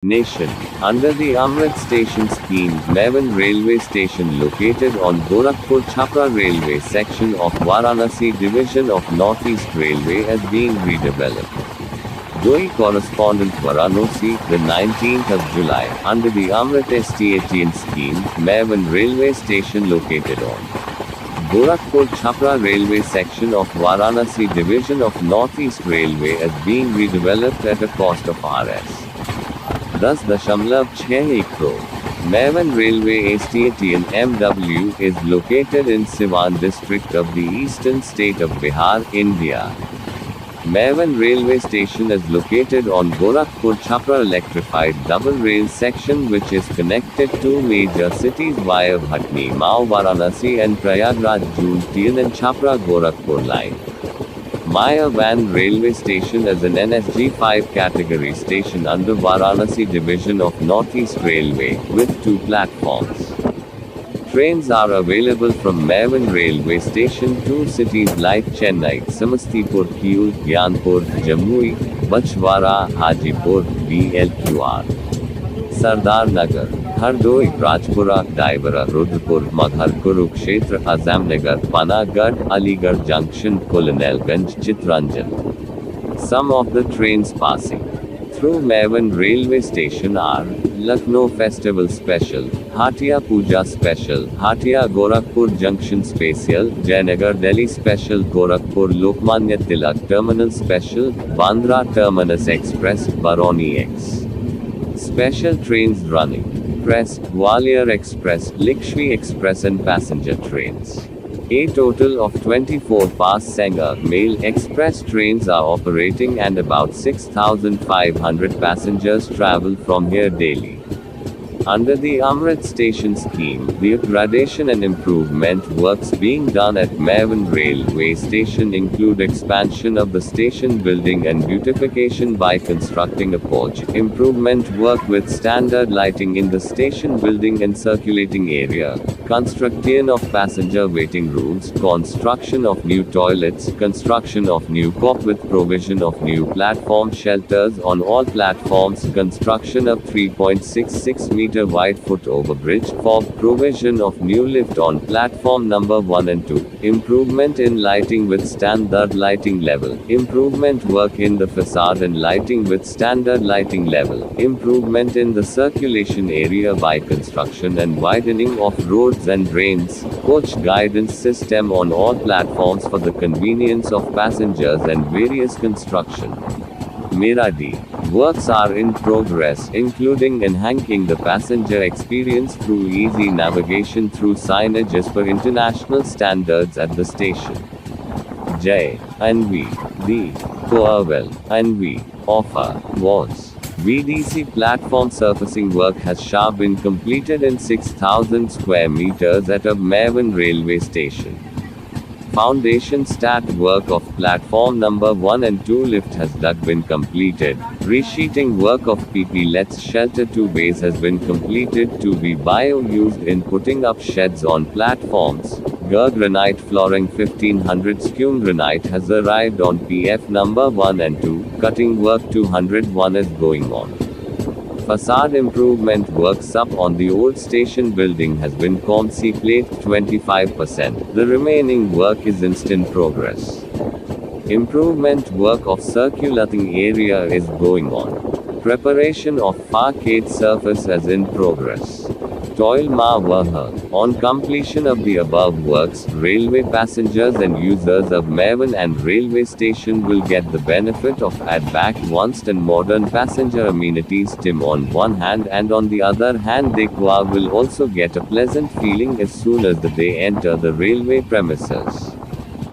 Nation. Under the Amrit Station scheme, Maivan Railway Station located on Gorakhpur-Chhapra Railway section of Varanasi division of Northeast Railway is being redeveloped. DOI correspondent Varanasi, the 19th of July, under the Amrit STATN scheme, Maivan Railway Station located on Gorakhpur-Chhapra Railway section of Varanasi division of Northeast Railway is being redeveloped at a cost of Rs. 10.6 crore. Maivan Railway STATN MW is located in Siwan district of the eastern state of Bihar, India. Maivan Railway Station is located on Gorakhpur-Chhapra electrified double rail section which is connected to major cities via Bhatni, Mao, Varanasi and Prayagraj June and Chhapra Gorakhpur line. Maivan Railway Station is an NSG 5 category station under Varanasi division of Northeast Railway, with 2 platforms. Trains are available from Maivan Railway Station to cities like Chennai, Samastipur, Kiul, Gyanpur, Jamui, Bachwara, Hajipur, BLQR, Sardar Nagar, Hardoi, Rajpura, Daibara, Rudhpur, Maghar, Kurukshetra, Azamnagar, Panagarh, Aligarh Junction, Kulonelganj, Chitranjan. Some of the trains passing through Maivan Railway Station are Lucknow Festival Special, Hatia Puja Special, Hatia Gorakhpur Junction Special, Jainagar Delhi Special, Gorakhpur Lokmanya Tilak Terminal Special, Bandra Terminus Express, Barauni X. Special trains running. Express, Gwalior Express, Likshmi Express and passenger trains. A total of 24 passenger mail express trains are operating and about 6,500 passengers travel from here daily. Under the Amrit Station scheme, the upgradation and improvement works being done at Maivan Railway Station include expansion of the station building and beautification by constructing a porch, improvement work with standard lighting in the station building and circulating area, construction of passenger waiting rooms, construction of new toilets, construction of new cop with provision of new platform shelters on all platforms, construction of 3.66 meter wide foot overbridge for provision of new lift on platform number 1 and 2, improvement in lighting with standard lighting level, improvement work in the facade and lighting with standard lighting level, improvement in the circulation area by construction and widening of roads and drains, coach guidance system on all platforms for the convenience of passengers and various construction. Miradi. Works are in progress, including enhancing the passenger experience through easy navigation through signage as per international standards at the station. J. and V. The Coerwell and V. offer was VDC platform surfacing work has been completed in 6,000 square meters at a Maivan railway station. Foundation stat work of platform number 1 and 2 lift has been completed. Resheeting work of PP-lets shelter 2 bays has been completed to be bio-used in putting up sheds on platforms. Granite flooring 1500 skewn granite has arrived on PF number 1 and 2. Cutting work 201 is going on. Facade improvement works up on the old station building has been complete 25%. The remaining work is in progress. Improvement work of circulating area is going on. Preparation of parkade surface is in progress. Toil Ma Waha. On completion of the above works, railway passengers and users of Maivan and railway station will get the benefit of advanced and modern passenger amenities on one hand and on the other hand they will also get a pleasant feeling as soon as they enter the railway premises.